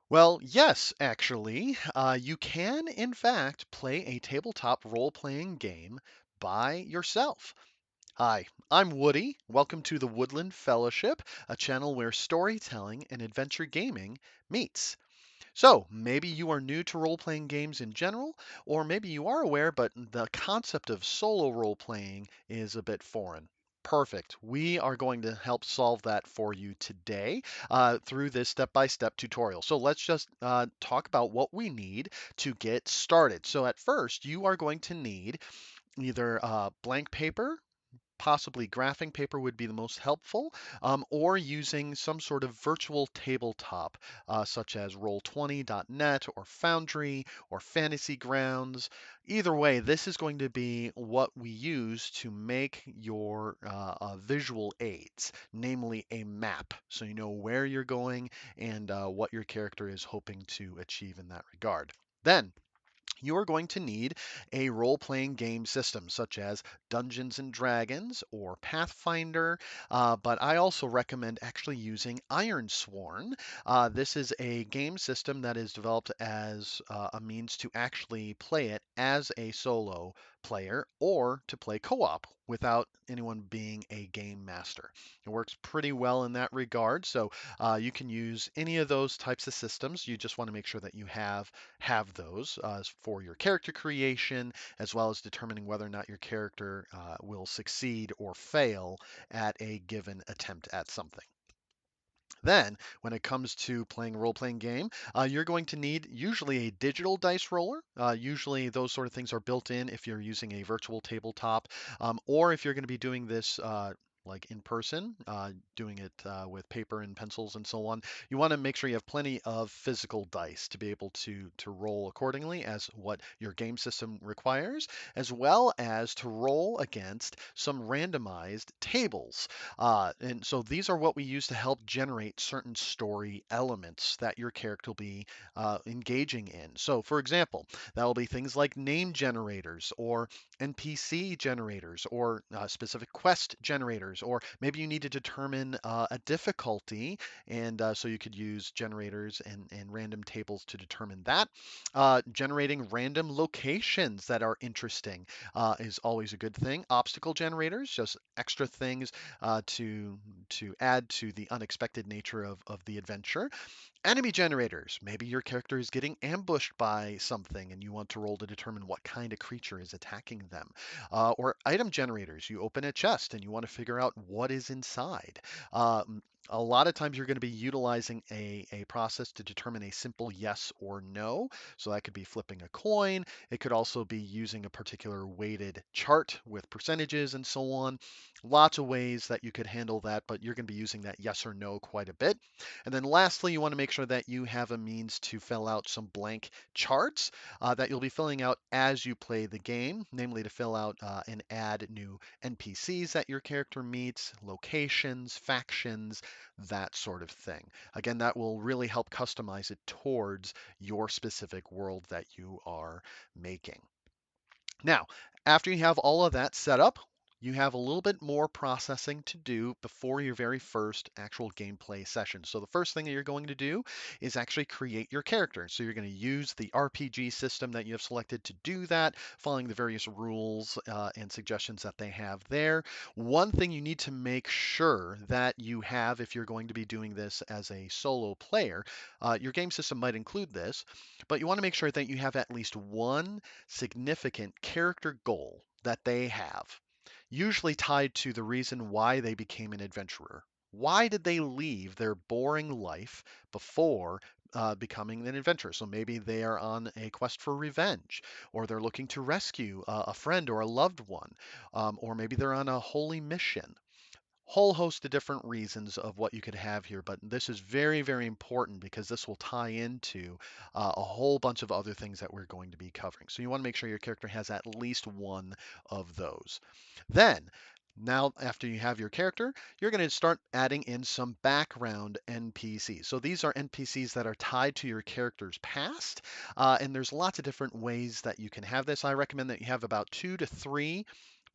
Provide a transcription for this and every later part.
Well, yes, actually. You can, in fact, play a tabletop role playing game by yourself. Hi, I'm Woody. Welcome to the Woodland Fellowship, a channel where storytelling and adventure gaming meets. So, maybe you are new to role playing games in general, or maybe you are aware, but the concept of solo role playing is a bit foreign. Perfect. We are going to help solve that for you today through this step by step tutorial. So, let's just talk about what we need to get started. So, at first, you are going to need either blank paper, possibly graphing paper would be the most helpful, or using some sort of virtual tabletop, such as Roll20.net or Foundry or Fantasy Grounds. Either way, this is going to be what we use to make your visual aids, namely a map, so you know where you're going and what your character is hoping to achieve in that regard. Then, you are going to need a role playing game system such as Dungeons and Dragons or Pathfinder, but I also recommend actually using Ironsworn. This is a game system that is developed as a means to actually play it as a solo player or to play co op without anyone being a game master. It works pretty well in that regard, so you can use any of those types of systems. You just want to make sure that you have those for your character creation, as well as determining whether or not your character will succeed or fail at a given attempt at something. Then, when it comes to playing a role playing game, you're going to need usually a digital dice roller. Usually, those sort of things are built in if you're using a virtual tabletop, or if you're going to be doing this. Like in person, doing it with paper and pencils and so on, you want to make sure you have plenty of physical dice to be able to roll accordingly as what your game system requires, as well as to roll against some randomized tables. And so these are what we use to help generate certain story elements that your character will be engaging in. So, for example, that will be things like name generators or NPC generators or specific quest generators, or maybe you need to determine a difficulty, and so you could use generators and random tables to determine that. Generating random locations that are interesting is always a good thing. Obstacle generators, just extra things to add to the unexpected nature of the adventure. Enemy generators. Maybe your character is getting ambushed by something and you want to roll to determine what kind of creature is attacking them. Or item generators. You open a chest and you want to figure out what is inside. A lot of times you're going to be utilizing a process to determine a simple yes or no. So that could be flipping a coin. It could also be using a particular weighted chart with percentages and so on. Lots of ways that you could handle that, but you're going to be using that yes or no quite a bit. And then lastly, you want to make sure that you have a means to fill out some blank charts that you'll be filling out as you play the game, namely to fill out and add new NPCs that your character meets, locations, factions, that sort of thing. Again, that will really help customize it towards your specific world that you are making. Now, after you have all of that set up, you have a little bit more processing to do before your very first actual gameplay session. So the first thing that you're going to do is actually create your character. So you're going to use the RPG system that you have selected to do that, following the various rules and suggestions that they have there. One thing you need to make sure that you have if you're going to be doing this as a solo player, your game system might include this, but you want to make sure that you have at least one significant character goal that they have, usually tied to the reason why they became an adventurer. Why did they leave their boring life before becoming an adventurer? So maybe they are on a quest for revenge, or they're looking to rescue a friend or a loved one, or maybe they're on a holy mission. Whole host of different reasons of what you could have here, but this is very, very important because this will tie into a whole bunch of other things that we're going to be covering. So you want to make sure your character has at least one of those. Then, now after you have your character, you're going to start adding in some background NPCs. So these are NPCs that are tied to your character's past, and there's lots of different ways that you can have this. I recommend that you have about 2 to 3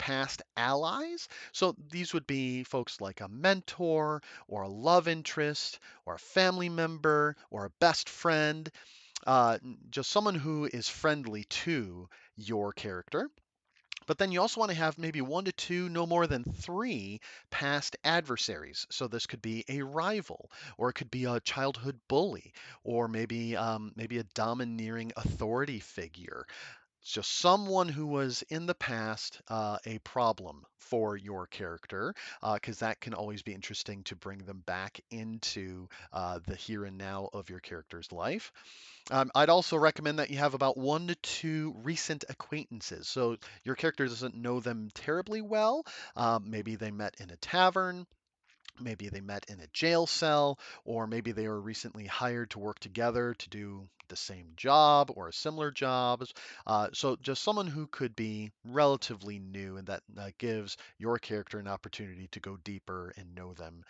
past allies. So these would be folks like a mentor or a love interest or a family member or a best friend, just someone who is friendly to your character. But then you also want to have maybe one to two, no more than three past adversaries. So this could be a rival, or it could be a childhood bully, or maybe a domineering authority figure. It's just someone who was in the past a problem for your character, because that can always be interesting to bring them back into the here and now of your character's life. I'd also recommend that you have about one to two recent acquaintances. So your character doesn't know them terribly well. Maybe they met in a tavern. Maybe they met in a jail cell, or maybe they were recently hired to work together to do the same job or a similar job. So just someone who could be relatively new, and that gives your character an opportunity to go deeper and know them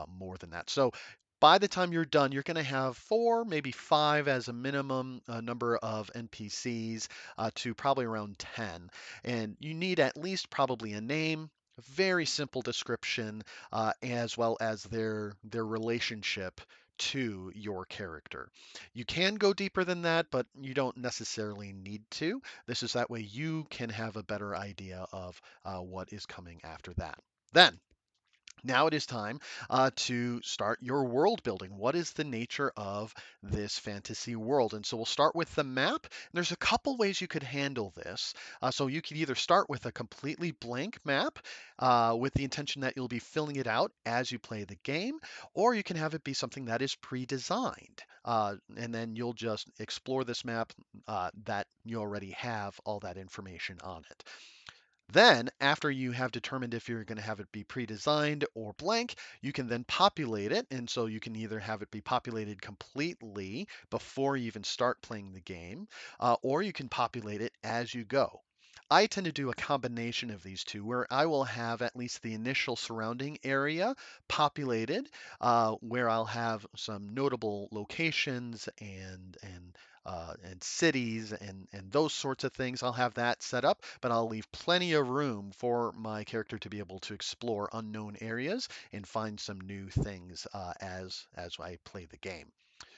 more than that. So by the time you're done, you're going to have four, maybe five as a minimum number of NPCs to probably around 10. And you need at least probably a name, a very simple description, as well as their relationship to your character. You can go deeper than that, but you don't necessarily need to. This is that way you can have a better idea of what is coming after that. Then now it is time to start your world building. What is the nature of this fantasy world? And so we'll start with the map. There's a couple ways you could handle this. So you could either start with a completely blank map with the intention that you'll be filling it out as you play the game, or you can have it be something that is pre-designed. And then you'll just explore this map that you already have all that information on it. Then, after you have determined if you're going to have it be pre-designed or blank, you can then populate it. And so you can either have it be populated completely before you even start playing the game, or you can populate it as you go. I tend to do a combination of these two, where I will have at least the initial surrounding area populated, where I'll have some notable locations and cities and those sorts of things. I'll have that set up, but I'll leave plenty of room for my character to be able to explore unknown areas and find some new things as I play the game.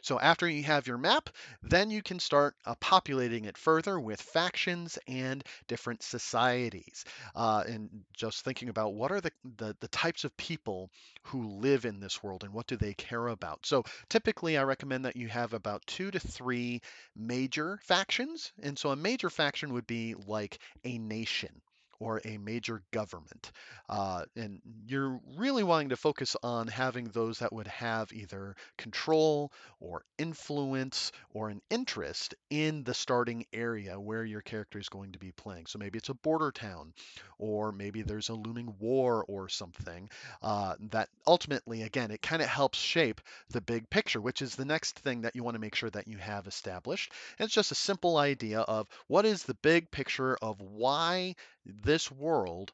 So after you have your map, then you can start populating it further with factions and different societies. And just thinking about what are the types of people who live in this world and what do they care about. So typically, I recommend that you have about two to three major factions. And so a major faction would be like a nation or a major government. And you're really wanting to focus on having those that would have either control or influence or an interest in the starting area where your character is going to be playing. So maybe it's a border town, or maybe there's a looming war or something that ultimately, again, it kind of helps shape the big picture, which is the next thing that you want to make sure that you have established. And it's just a simple idea of what is the big picture of why this world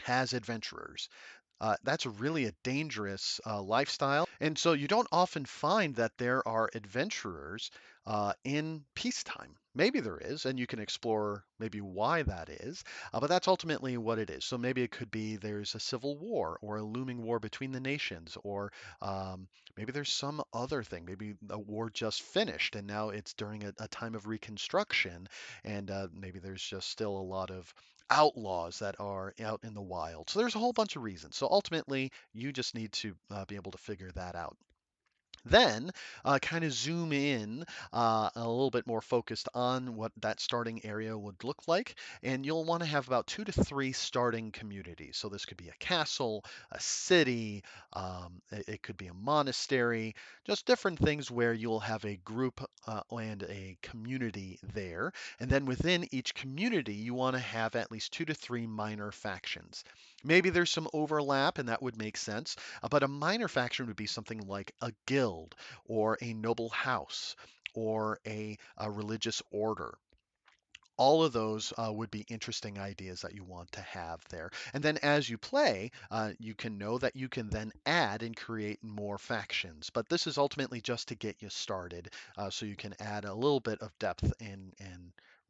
has adventurers. That's really a dangerous lifestyle. And so you don't often find that there are adventurers in peacetime. Maybe there is, and you can explore maybe why that is, but that's ultimately what it is. So maybe it could be there's a civil war or a looming war between the nations, or maybe there's some other thing. Maybe a war just finished and now it's during a time of reconstruction, and maybe there's just still a lot of outlaws that are out in the wild. So there's a whole bunch of reasons. So ultimately, you just need to be able to figure that out. Then kind of zoom in a little bit more focused on what that starting area would look like. And you'll want to have about two to three starting communities. So this could be a castle, a city, it could be a monastery, just different things where you'll have a group and a community there. And then within each community, you want to have at least two to three minor factions. Maybe there's some overlap, and that would make sense. But a minor faction would be something like a guild or a noble house or a religious order. All of those would be interesting ideas that you want to have there. And then as you play, you can know that you can then add and create more factions. But this is ultimately just to get you started, so you can add a little bit of depth and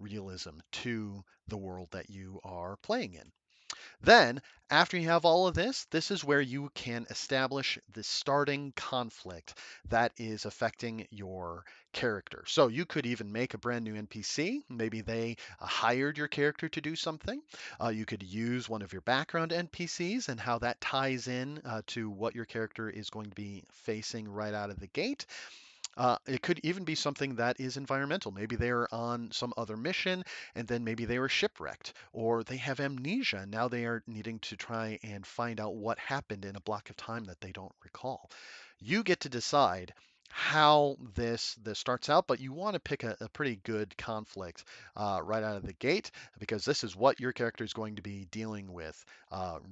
realism to the world that you are playing in. Then, after you have all of this, this is where you can establish the starting conflict that is affecting your character. So you could even make a brand new NPC. Maybe they hired your character to do something. You could use one of your background NPCs and how that ties in to what your character is going to be facing right out of the gate. It could even be something that is environmental. Maybe they're on some other mission and then maybe they were shipwrecked or they have amnesia. And now they are needing to try and find out what happened in a block of time that they don't recall. You get to decide how this starts out, but you want to pick a pretty good conflict right out of the gate because this is what your character is going to be dealing with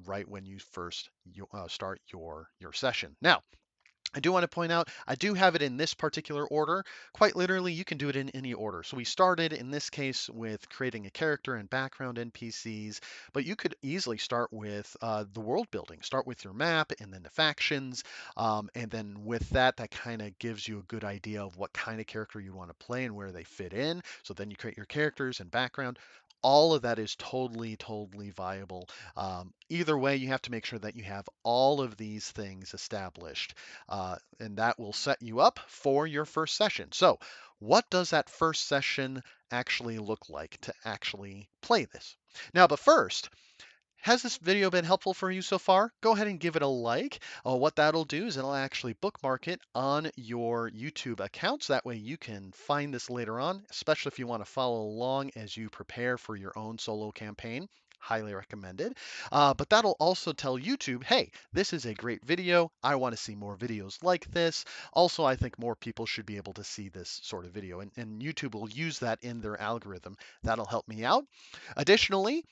right when you first start your session. Now, I do want to point out, I do have it in this particular order. Quite literally, you can do it in any order. So we started in this case with creating a character and background NPCs, but you could easily start with the world building. Start with your map and then the factions. And then with that, that kind of gives you a good idea of what kind of character you want to play and where they fit in. So then you create your characters and background. All of that is totally viable. Either way, you have to make sure that you have all of these things established and that will set you up for your first session. So, what does that first session actually look like to actually play this? Now, but first, has this video been helpful for you so far? Go ahead and give it a like. What that'll do is it'll actually bookmark it on your YouTube accounts. That way you can find this later on, especially if you want to follow along as you prepare for your own solo campaign. Highly recommended. But that'll also tell YouTube, hey, this is a great video. I want to see more videos like this. Also, I think more people should be able to see this sort of video, and YouTube will use that in their algorithm. That'll help me out. Additionally,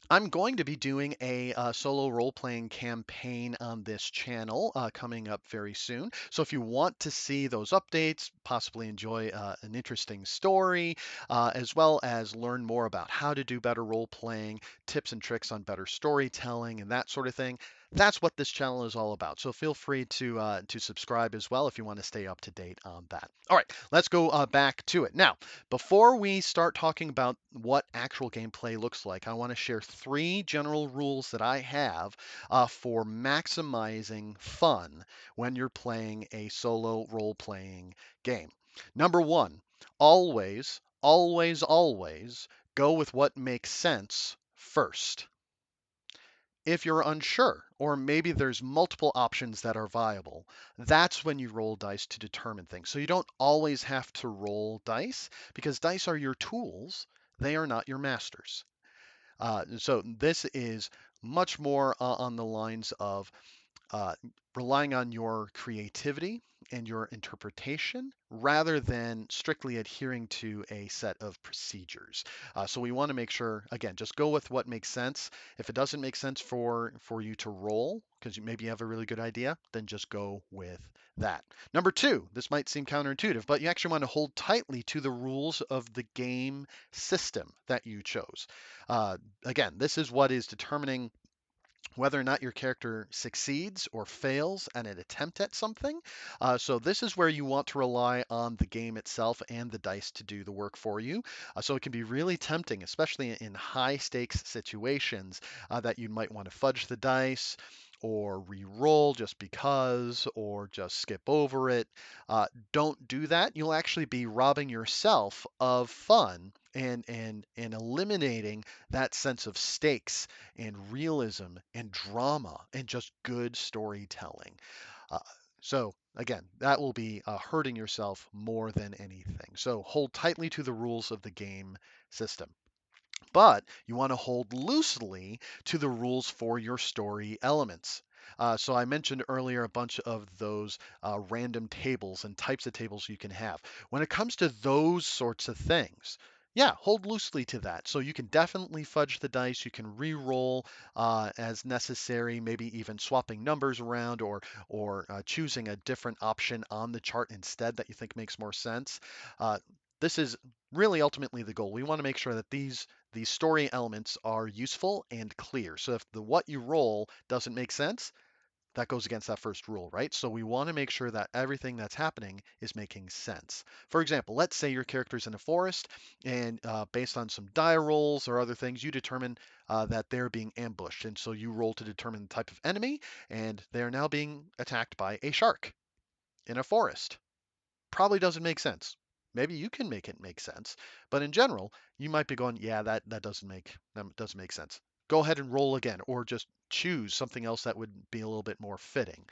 I'm going to be doing a solo role-playing campaign on this channel coming up very soon. So if you want to see those updates, possibly enjoy an interesting story, as well as learn more about how to do better role-playing, tips and tricks on better storytelling, and that sort of thing, that's what this channel is all about. So feel free to subscribe as well if you want to stay up to date on that. All right, let's go back to it. Now, before we start talking about what actual gameplay looks like, I want to share three general rules that I have for maximizing fun when you're playing a solo role-playing game. Number one, always go with what makes sense first. If you're unsure, or maybe there's multiple options that are viable, that's when you roll dice to determine things. So you don't always have to roll dice because dice are your tools, they are not your masters. So this is much more on the lines of uh, relying on your creativity and your interpretation rather than strictly adhering to a set of procedures. So we want to make sure, again, just go with what makes sense. If it doesn't make sense for you to roll, because maybe you have a really good idea, then just go with that. Number two, this might seem counterintuitive, but you actually want to hold tightly to the rules of the game system that you chose. Again, this is what is determining whether or not your character succeeds or fails at an attempt at something. So this is where you want to rely on the game itself and the dice to do the work for you. So it can be really tempting, especially in high stakes situations, that you might want to fudge the dice or re-roll just because, or just skip over it. Don't do that. You'll actually be robbing yourself of fun and eliminating that sense of stakes and realism and drama and just good storytelling. Uh, so again, that will be hurting yourself more than anything. So hold tightly to the rules of the game system. But you want to hold loosely to the rules for your story elements. So I mentioned earlier a bunch of those random tables and types of tables you can have. When it comes to those sorts of things, yeah, hold loosely to that. So you can definitely fudge the dice. You can re-roll as necessary, maybe even swapping numbers around or choosing a different option on the chart instead that you think makes more sense. This is really ultimately the goal. We want to make sure that these story elements are useful and clear. So if the what you roll doesn't make sense, that goes against that first rule, right? So we want to make sure that everything that's happening is making sense. For example, let's say your character's in a forest, and based on some die rolls or other things, you determine that they're being ambushed. And so you roll to determine the type of enemy, and they're now being attacked by a shark in a forest. Probably doesn't make sense. Maybe you can make it make sense, but in general, you might be going, yeah, that doesn't make sense. Go ahead and roll again, or just choose something else that would be a little bit more fitting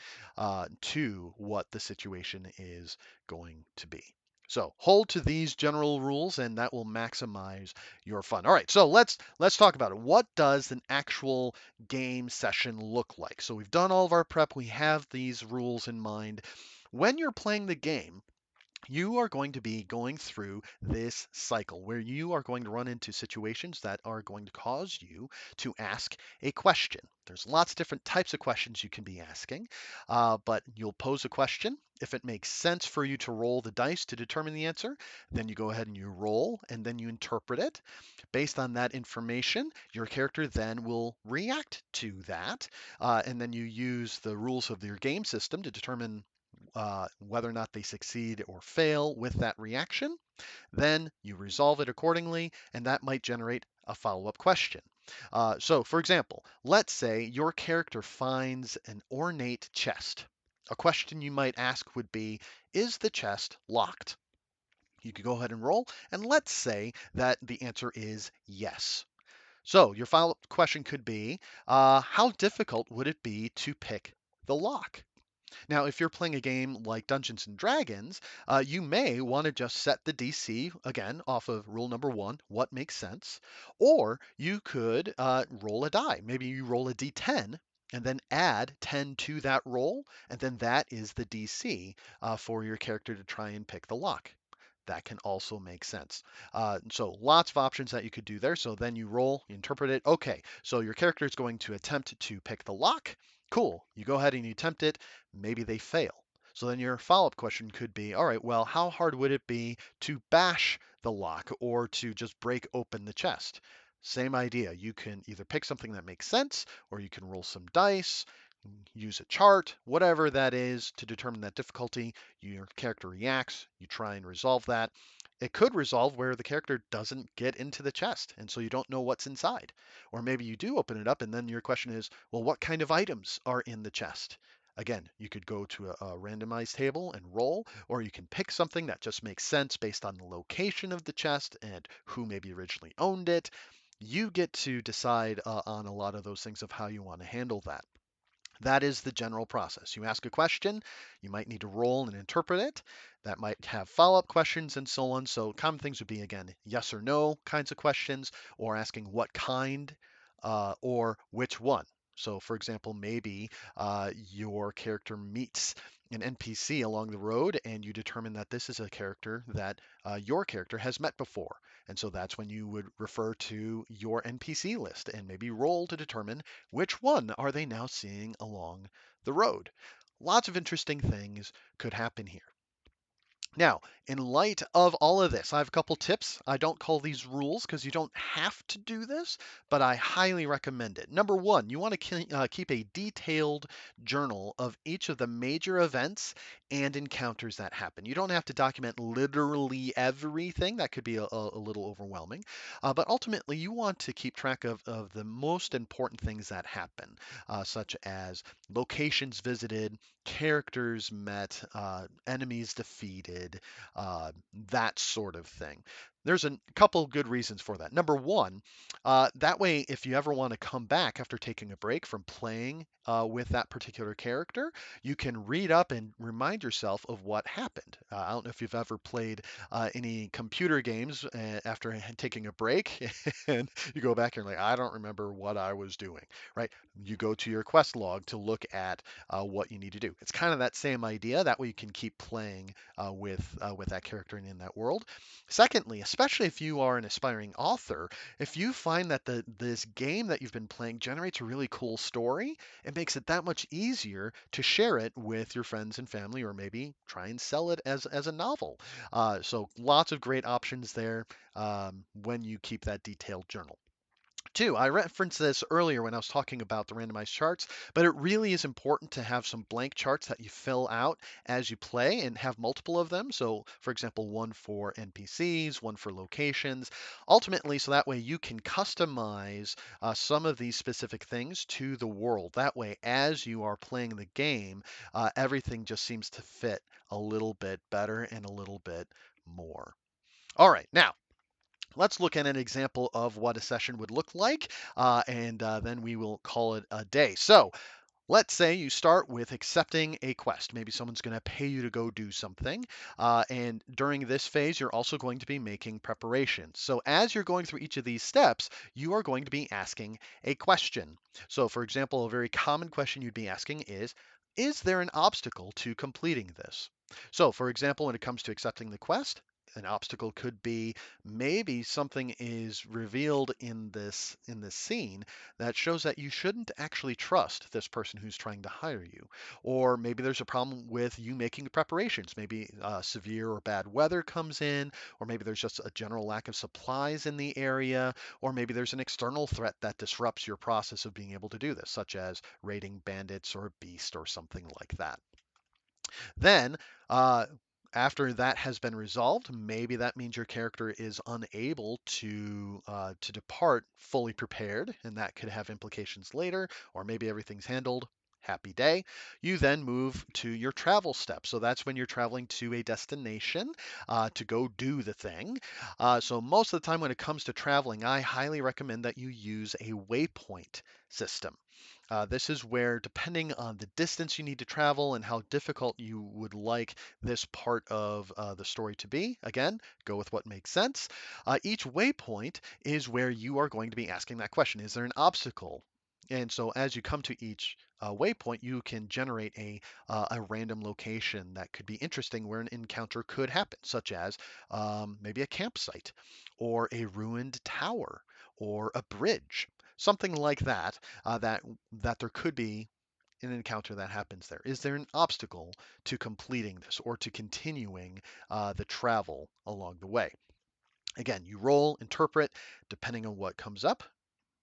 to what the situation is going to be. So hold to these general rules, and that will maximize your fun. All right, so let's talk about it. What does an actual game session look like? So we've done all of our prep. We have these rules in mind. When you're playing the game, you are going to be going through this cycle where you are going to run into situations that are going to cause you to ask a question. There's lots of different types of questions you can be asking, but you'll pose a question. If it makes sense for you to roll the dice to determine the answer, then you go ahead and you roll and then you interpret it. Based on that information, your character then will react to that, and then you use the rules of your game system to determine whether or not they succeed or fail with that reaction. Then you resolve it accordingly, and that might generate a follow up question. So, for example, let's say your character finds an ornate chest. A question you might ask would be, is the chest locked? You could go ahead and roll, and let's say that the answer is yes. So, your follow up question could be, how difficult would it be to pick the lock? Now, if you're playing a game like Dungeons and Dragons, you may want to just set the DC again off of rule number one, what makes sense, or you could roll a die. Maybe you roll a D10 and then add 10 to that roll, and then that is the DC for your character to try and pick the lock. That can also make sense. So lots of options that you could do there. So then you roll, you interpret it. Okay, so your character is going to attempt to pick the lock. Cool. You go ahead and you attempt it. Maybe they fail. So then your follow-up question could be, all right, well, how hard would it be to bash the lock or to just break open the chest? Same idea. You can either pick something that makes sense, or you can roll some dice, use a chart, whatever that is to determine that difficulty. Your character reacts, you try and resolve that. It could resolve where the character doesn't get into the chest, and so you don't know what's inside. Or maybe you do open it up, and then your question is, well, what kind of items are in the chest? Again, you could go to a randomized table and roll, or you can pick something that just makes sense based on the location of the chest and who maybe originally owned it. You get to decide on a lot of those things of how you want to handle that. That is the general process. You ask a question, you might need to roll and interpret it. That might have follow up questions and so on. So, common things would be, again, yes or no kinds of questions, or asking what kind or which one. So, for example, maybe your character meets an NPC along the road, and you determine that this is a character that your character has met before. And so that's when you would refer to your NPC list and maybe roll to determine which one are they now seeing along the road. Lots of interesting things could happen here. Now, in light of all of this, I have a couple tips. I don't call these rules because you don't have to do this, but I highly recommend it. Number one, you want to keep a detailed journal of each of the major events and encounters that happen. You don't have to document literally everything, that could be a little overwhelming, but ultimately, you want to keep track of the most important things that happen, such as locations visited, characters met, enemies defeated, uh, that sort of thing. There's a couple good reasons for that. Number one, that way, if you ever want to come back after taking a break from playing with that particular character, you can read up and remind yourself of what happened. I don't know if you've ever played any computer games after taking a break, and you go back and you're like, I don't remember what I was doing, right? You go to your quest log to look at what you need to do. It's kind of that same idea. That way you can keep playing with that character and in that world. Secondly, especially if you are an aspiring author, if you find that this game that you've been playing generates a really cool story, it makes it that much easier to share it with your friends and family, or maybe try and sell it as a novel. So lots of great options there when you keep that detailed journal. Two, I referenced this earlier when I was talking about the randomized charts, but it really is important to have some blank charts that you fill out as you play and have multiple of them. So, for example, one for NPCs, one for locations, ultimately, so that way you can customize some of these specific things to the world. That way, as you are playing the game, everything just seems to fit a little bit better and a little bit more. All right, now let's look at an example of what a session would look like, and then we will call it a day. So let's say you start with accepting a quest. Maybe someone's going to pay you to go do something. And during this phase, you're also going to be making preparations. So as you're going through each of these steps, you are going to be asking a question. So, for example, a very common question you'd be asking is there an obstacle to completing this? So, for example, when it comes to accepting the quest, an obstacle could be maybe something is revealed in this scene that shows that you shouldn't actually trust this person who's trying to hire you. Or maybe there's a problem with you making the preparations. Maybe severe or bad weather comes in, or maybe there's just a general lack of supplies in the area, or maybe there's an external threat that disrupts your process of being able to do this, such as raiding bandits or a beast or something like that. Then, uh, after that has been resolved, maybe that means your character is unable to depart fully prepared, and that could have implications later. Or maybe everything's handled. Happy day. You then move to your travel step. So that's when you're traveling to a destination to go do the thing. So most of the time when it comes to traveling, I highly recommend that you use a waypoint system. This is where, depending on the distance you need to travel and how difficult you would like this part of the story to be, again, go with what makes sense. Each waypoint is where you are going to be asking that question. Is there an obstacle? And so as you come to each waypoint, you can generate a random location that could be interesting where an encounter could happen, such as maybe a campsite or a ruined tower or a bridge, something like that, that there could be an encounter that happens there. Is there an obstacle to completing this or to continuing the travel along the way? Again, you roll, interpret, depending on what comes up.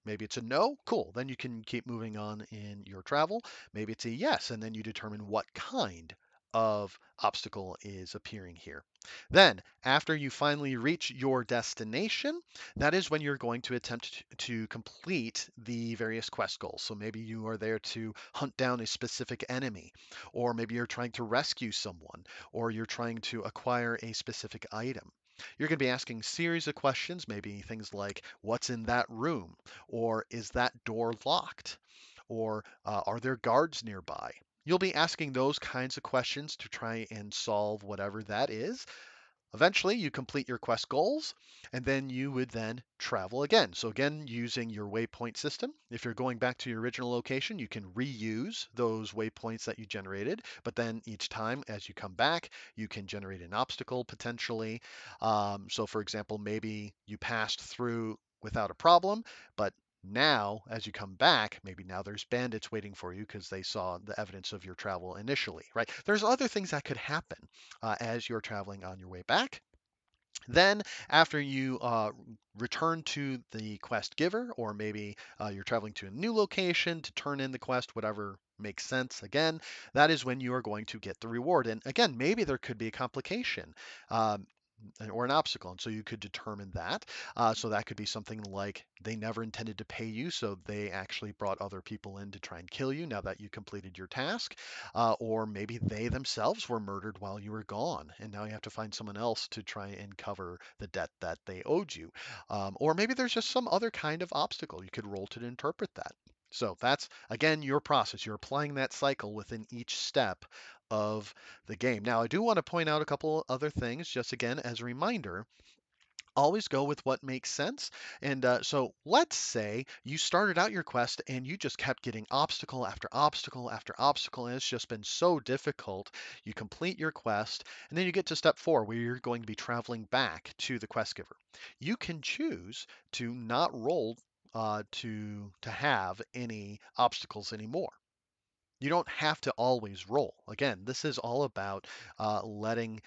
Maybe it's a no, cool. Then you can keep moving on in your travel. Maybe it's a yes, and then you determine what kind of obstacle is appearing here. Then, after you finally reach your destination, that is when you're going to attempt to complete the various quest goals. So maybe you are there to hunt down a specific enemy, or maybe you're trying to rescue someone, or you're trying to acquire a specific item. You're going to be asking series of questions, maybe things like, what's in that room? Or is that door locked? Or are there guards nearby? You'll be asking those kinds of questions to try and solve whatever that is. Eventually, you complete your quest goals, and then you would then travel again. So again, using your waypoint system. If you're going back to your original location, you can reuse those waypoints that you generated, but then each time as you come back, you can generate an obstacle potentially. So for example, maybe you passed through without a problem, but now, as you come back, maybe now there's bandits waiting for you because they saw the evidence of your travel initially, right? There's other things that could happen as you're traveling on your way back. Then, after you return to the quest giver, or maybe you're traveling to a new location to turn in the quest, whatever makes sense, again, that is when you are going to get the reward. And again, maybe there could be a complication. Um, or an obstacle. And so you could determine that. So that could be something like they never intended to pay you, so they actually brought other people in to try and kill you now that you completed your task. Or maybe they themselves were murdered while you were gone, and now you have to find someone else to try and cover the debt that they owed you. Or maybe there's just some other kind of obstacle. You could roll to interpret that. So that's, again, your process. You're applying that cycle within each step of the game. Now, I do want to point out a couple other things, just again as a reminder. Always go with what makes sense. And so let's say you started out your quest and you just kept getting obstacle after obstacle after obstacle, and it's just been so difficult. You complete your quest, and then you get to step 4 where you're going to be traveling back to the quest giver. You can choose to not roll to have any obstacles anymore. You don't have to always roll. Again, this is all about letting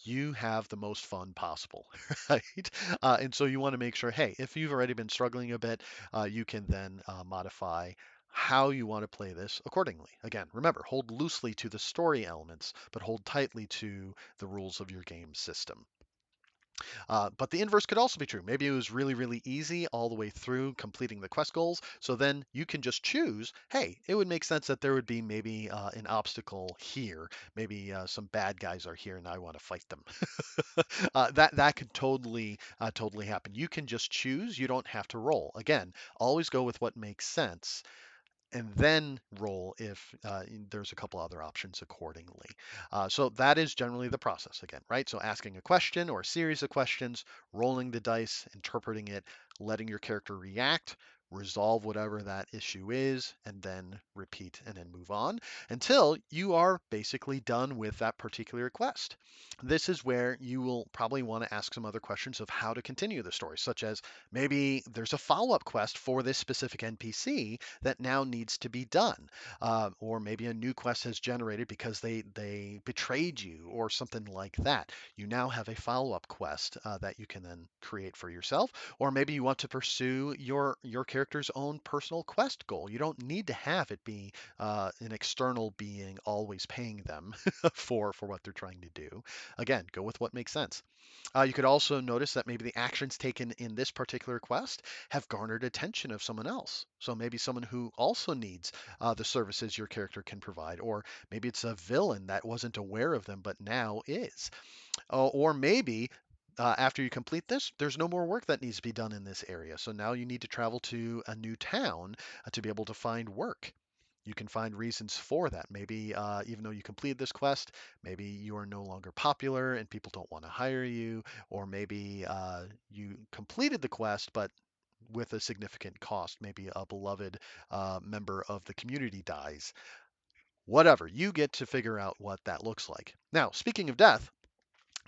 you have the most fun possible, right? And so you want to make sure, hey, if you've already been struggling a bit, you can then modify how you want to play this accordingly. Again, remember, hold loosely to the story elements, but hold tightly to the rules of your game system. But the inverse could also be true. Maybe it was really, really easy all the way through completing the quest goals. So then you can just choose, hey, it would make sense that there would be maybe an obstacle here. Maybe some bad guys are here and I want to fight them. That could totally happen. You can just choose. You don't have to roll. Again, always go with what makes sense and then roll if there's a couple other options accordingly. So that is generally the process again, right? So asking a question or a series of questions, rolling the dice, interpreting it, letting your character react, resolve whatever that issue is, and then repeat and then move on until you are basically done with that particular quest. This is where you will probably want to ask some other questions of how to continue the story, such as maybe there's a follow up quest for this specific NPC that now needs to be done. Or maybe a new quest has generated because they betrayed you or something like that. You now have a follow-up quest that you can then create for yourself. Or maybe you want to pursue your character's own personal quest goal. You don't need to have it be an external being always paying them for what they're trying to do. Again, go with what makes sense. You could also notice that maybe the actions taken in this particular quest have garnered attention of someone else. So maybe someone who also needs the services your character can provide, or maybe it's a villain that wasn't aware of them but now is. Or maybe after you complete this, there's no more work that needs to be done in this area. So now you need to travel to a new town to be able to find work. You can find reasons for that. Maybe even though you completed this quest, maybe you are no longer popular and people don't want to hire you, or maybe you completed the quest but with a significant cost. Maybe a beloved member of the community dies. Whatever, you get to figure out what that looks like. Now, speaking of death,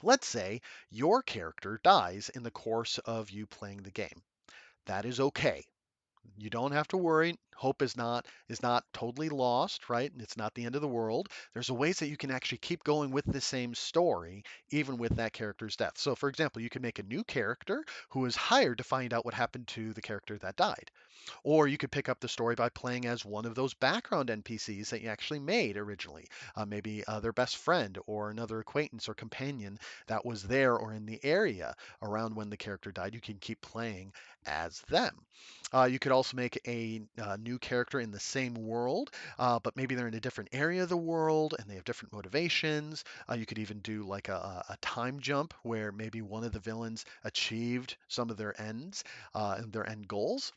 let's say your character dies in the course of you playing the game. That is okay. You don't have to worry. Hope is not totally lost, right? It's not the end of the world. There's a ways that you can actually keep going with the same story even with that character's death. So for example, you could make a new character who is hired to find out what happened to the character that died. Or you could pick up the story by playing as one of those background NPCs that you actually made originally. Maybe their best friend or another acquaintance or companion that was there or in the area around when the character died. You can keep playing as them. You could also make a new character in the same world, but maybe they're in a different area of the world and they have different motivations. You could even do like a time jump where maybe one of the villains achieved some of their ends and their end goals,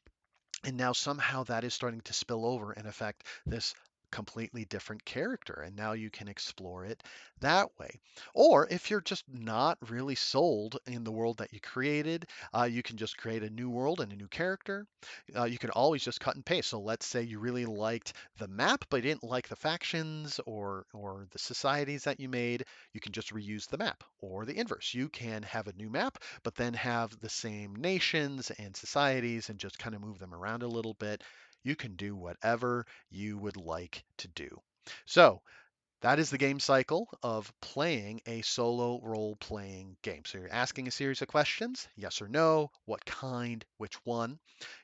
and now somehow that is starting to spill over and affect this completely different character. And now you can explore it that way. Or if you're just not really sold in the world that you created, you can just create a new world and a new character. You can always just cut and paste. So let's say you really liked the map, but you didn't like the factions or the societies that you made. You can just reuse the map. Or the inverse. You can have a new map, but then have the same nations and societies and just kind of move them around a little bit. You can do whatever you would like to do. So that is the game cycle of playing a solo role playing game. So you're asking a series of questions, yes or no, what kind, which one.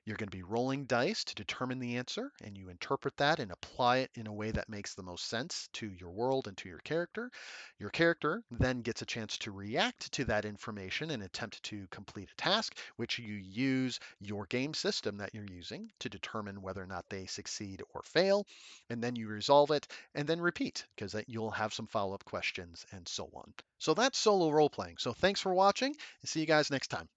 You're going to be rolling dice to determine the answer, and you interpret that and apply it in a way that makes the most sense to your world and to your character. Your character then gets a chance to react to that information and attempt to complete a task, which you use your game system that you're using to determine whether or not they succeed or fail. And then you resolve it and then repeat because you'll have some follow up questions and so on. So that's solo role playing. So thanks for watching and see you guys next time.